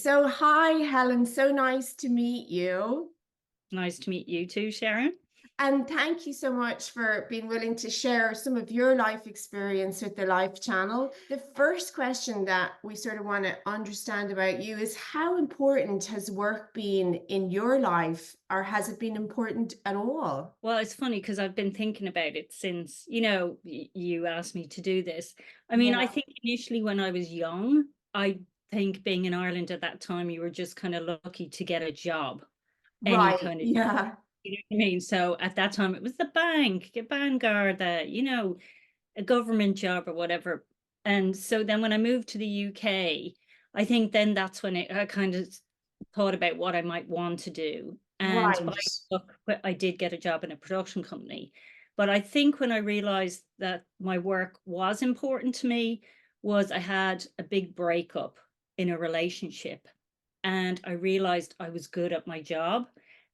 So, hi, Helen. So nice to meet you. Nice to meet you too, Sharon. And thank you so much for being willing to share some of your life experience with the Life Channel. The first question that we sort of want to understand about you is how important has work been in your life, or has it been important at all? Well, it's funny because I've been thinking about it since, you asked me to do this. I mean, I Yeah. think initially when I was young, I think being in Ireland at that time, you were just kind of lucky to get a job, any Right. kind of, Yeah. you know what I mean? So at that time, it was the bank, a Vanguard, a government job or whatever. And so then when I moved to the UK, I think then that's when I kind of thought about what I might want to do. And by Right. luck, I did get a job in a production company. But I think when I realized that my work was important to me was I had a big breakup in a relationship. And I realized I was good at my job.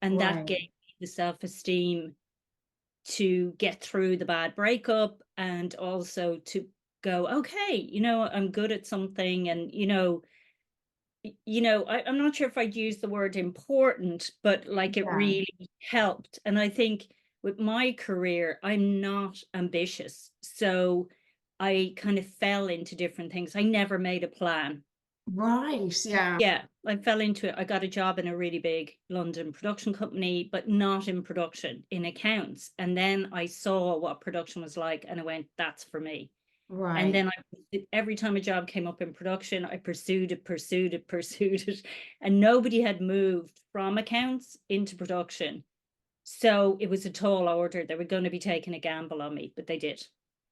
And that Right. gave me the self-esteem to get through the bad breakup and also to go, okay, I'm good at something. And, I'm not sure if I'd use the word important, but like it Yeah. really helped. And I think with my career, I'm not ambitious. So I kind of fell into different things. I never made a plan. Right. Yeah. Yeah, I fell into it. I got a job in a really big London production company, but not in production, in accounts. And then I saw what production was like and I went, that's for me. And Right. then every time a job came up in production, I pursued it, pursued it, pursued it. And nobody had moved from accounts into production. So it was a tall order. They were going to be taking a gamble on me, but they did.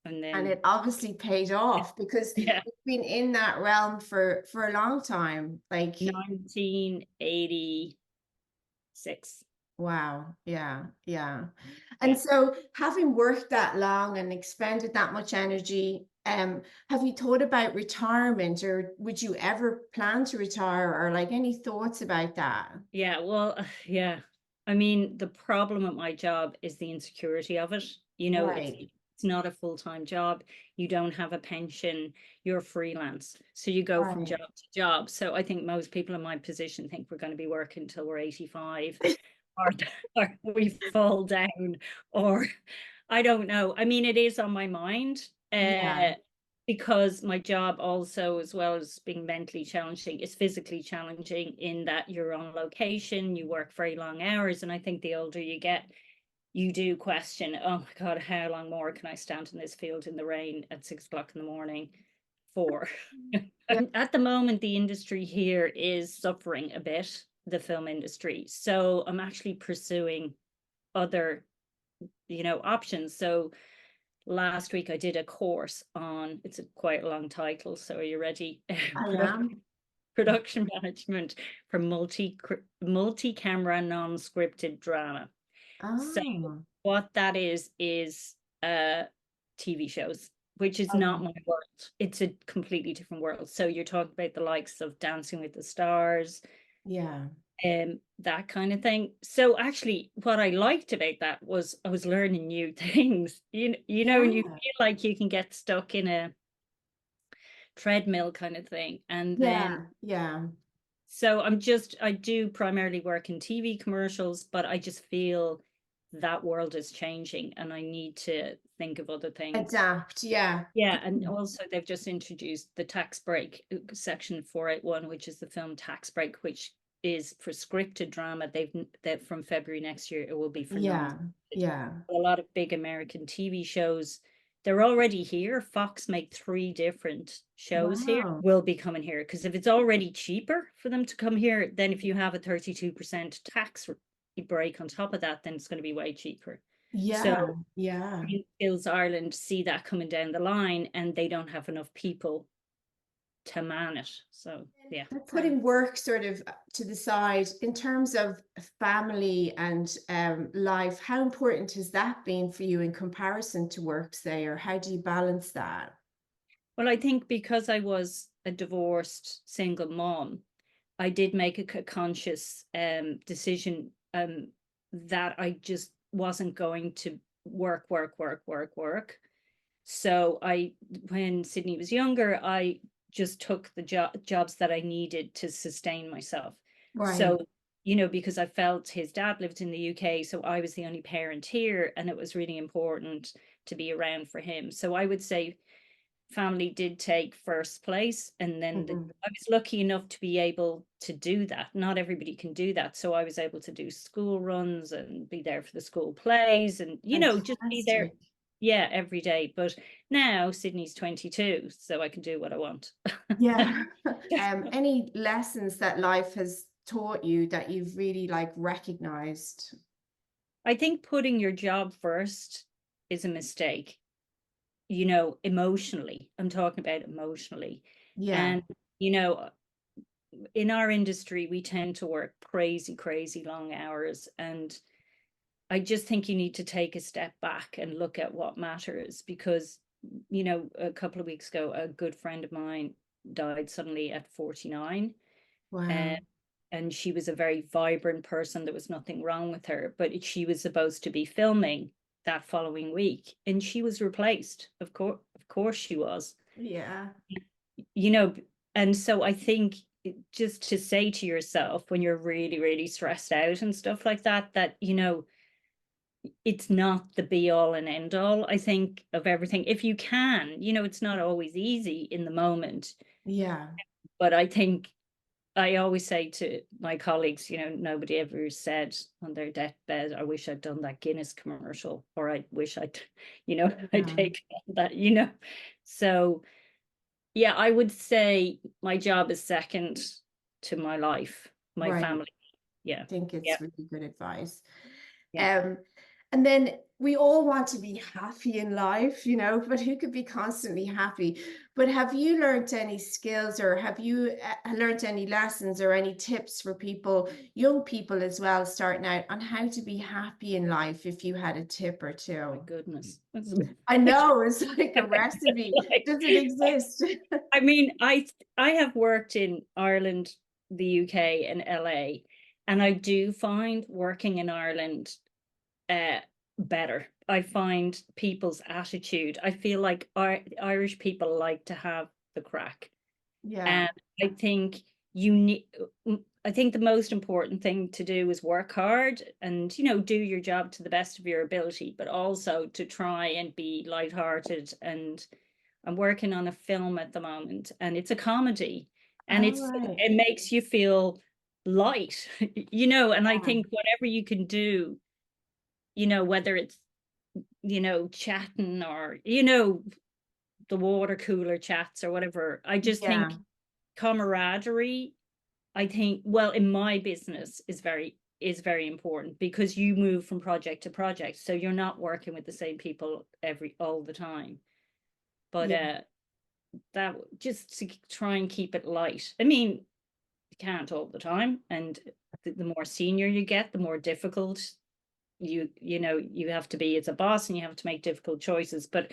And And then, it obviously paid off because yeah, it's been in that realm for a long time. Like, 1986. wow, yeah, yeah. And Yeah. so having worked that long and expended that much energy, have you thought about retirement, or would you ever plan to retire, or like any thoughts about that? Yeah, well, yeah. I mean, the problem with my job is the insecurity of it. Right, It's not a full-time job. You don't have a pension. You're freelance. So you go from right. job to job. So I think most people in my position think we're going to be working till we're 85 or, or we fall down or I don't know. I mean, it is on my mind. Yeah, Because my job also, as well as being mentally challenging, is physically challenging in that you're on location, you work very long hours. And I think the older you get, you do question, oh my God, how long more can I stand in this field in the rain at 6 o'clock in the morning for? yeah. At the moment, the industry here is suffering a bit, the film industry. So I'm actually pursuing other, options. So last week I did a course on, it's a quite a long title, so are you ready? I Production am. management for multi-camera non-scripted drama. So Oh, what that is TV shows, which is not okay. my world. It's a completely different world. So you're talking about the likes of Dancing with the Stars, Yeah. that kind of thing. So actually, what I liked about that was I was learning new things. And you Yeah. feel like you can get stuck in a treadmill kind of thing. And then, Yeah. Yeah. so I do primarily work in TV commercials, but I just feel that world is changing and I need to think of other things. Adapt. Yeah. Yeah, and also they've just introduced the tax break section 481, which is the film tax break, which is for scripted drama. That from February next year it will be for Yeah. non-scripted. Yeah. A lot of big American TV shows, they're already here. Fox make three different shows here, Wow. will be coming here because if it's already cheaper for them to come here, then if you have a 32% tax break on top of that, then it's going to be way cheaper. So Yeah. Yeah. Skills Ireland see that coming down the line and they don't have enough people to man it. So yeah. But putting work sort of to the side in terms of family and life, how important has that been for you in comparison to work, say, or how do you balance that? Well, I think because I was a divorced single mom, I did make a conscious decision that I just wasn't going to work, work, work, work, work. So when Sydney was younger, I just took the jobs that I needed to sustain myself. Right. So, because I felt his dad lived in the UK, so I was the only parent here, and it was really important to be around for him. So I would say family did take first place, and then Mhm. I was lucky enough to be able to do that. Not everybody can do that, so I was able to do school runs and be there for the school plays, and just be there, Fantastic. yeah, every day. But now Sydney's 22, so I can do what I want. Yeah. Any lessons that life has taught you that you've really like recognized? I think putting your job first is a mistake, emotionally. I'm talking about emotionally. Yeah. And, you know, in our industry, we tend to work crazy, crazy long hours. And I just think you need to take a step back and look at what matters because, a couple of weeks ago, a good friend of mine died suddenly at 49. Wow. And she was a very vibrant person. There was nothing wrong with her, but she was supposed to be filming that following week, and she was replaced. Of course, she was. Yeah. You know, and so I think just to say to yourself when you're really, really stressed out and stuff like that, that it's not the be all and end all. I think of everything. If you can, it's not always easy in the moment, Yeah. but I think I always say to my colleagues, nobody ever said on their deathbed, I wish I'd done that Guinness commercial, or I wish I'd, I'd Yeah. taken that. So, yeah, I would say my job is second to my life, my Right. family. Yeah. Think Yeah. it's really good advice. Yeah. Um, and then we all want to be happy in life, but who could be constantly happy? But have you learned any skills or have you learned any lessons or any tips for people, young people as well, starting out on how to be happy in life if you had a tip or My two? goodness. I know it's like a recipe. Like, Does it exist? I mean, I have worked in Ireland, the UK, and LA, and I do find working in Ireland uh better. I find people's attitude. I feel like Irish people like to have the crack. Yeah. And I think you need I think the most important thing to do is work hard and do your job to the best of your ability, but also to try and be lighthearted. And I'm working on a film at the moment, and it's a comedy, and All right. it makes you feel light, and I Yeah. think whatever you can do, whether it's chatting, or the water cooler chats or whatever. I just think Yeah. camaraderie, I think, well, in my business is very important because you move from project to project, so you're not working with the same people all the time. But Yeah. that just to try and keep it light. I mean, you can't all the time, and the more senior you get, the more difficult you have to be as a boss, and you have to make difficult choices. But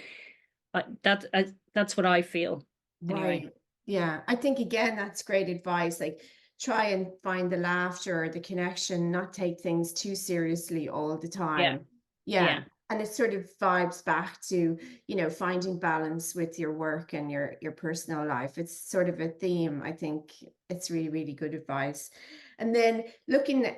that's what I feel anyway. Right. Yeah. I think again, that's great advice. Like try and find the laughter or the connection, not take things too seriously all the Yeah. time. Yeah. Yeah. And it sort of vibes back to, finding balance with your work and your personal life. It's sort of a theme. I think it's really, really good advice. And then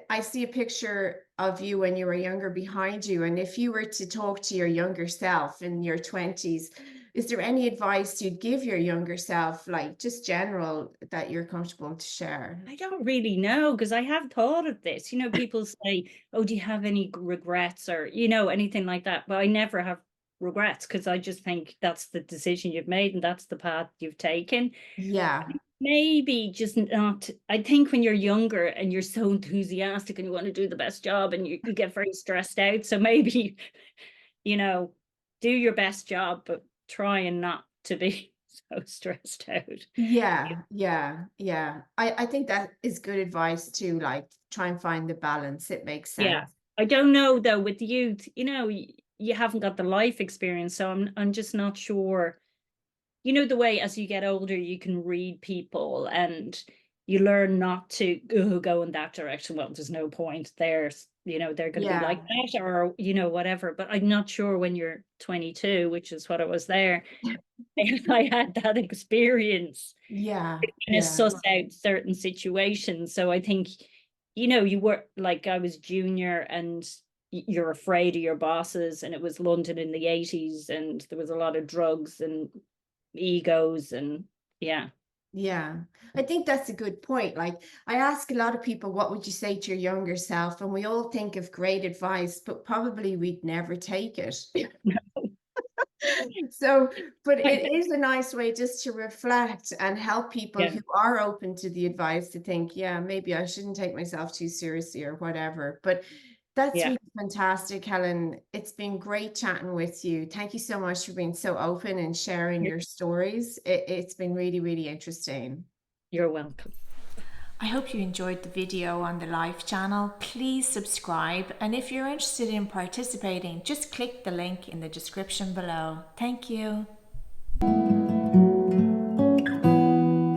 I see a picture of you when you were younger behind you. And if you were to talk to your younger self in your 20s, is there any advice you'd give your younger self, like just general, that you're comfortable to share? I don't really know because I have thought of this. People say, "Oh, do you have any regrets or anything like that?" But I never have regrets because I just think that's the decision you've made and that's the path you've taken. Yeah. Maybe just not. I think when you're younger and you're so enthusiastic and you want to do the best job, and you get very stressed out. So maybe, you know, do your best job, but try and not to be so stressed out. Yeah. Yeah. Yeah. I think that is good advice too. Like try and find the balance. It makes Yeah. sense. I don't know though with the youth, you haven't got the life experience, so I'm just not sure. The way as you get older you can read people, and you learn not to go in that direction. Well, there's no point. They're going to be like Yeah. that, or whatever. But I'm not sure when you're 22, which is what I was there. If I had that experience, Yeah. kind of Yeah. suss out certain situations. So I think, you were like, I was junior, and you're afraid of your bosses, and it was London in the 80s, and there was a lot of drugs and egos, and yeah. Yeah, I think that's a good point. Like, I ask a lot of people, what would you say to your younger self? And we all think of great advice, but probably we'd never take it. So, but it is a nice way just to reflect and help people Yeah, who are open to the advice to think, yeah, maybe I shouldn't take myself too seriously or whatever. But that's yeah. really fantastic, Helen. It's been great chatting with you. Thank you so much for being so open and sharing You're, your stories. It's been really, really interesting. you're welcome. I hope you enjoyed the video on the Life channel. Please subscribe, and if you're interested in participating, just click the link in the description below. Thank you.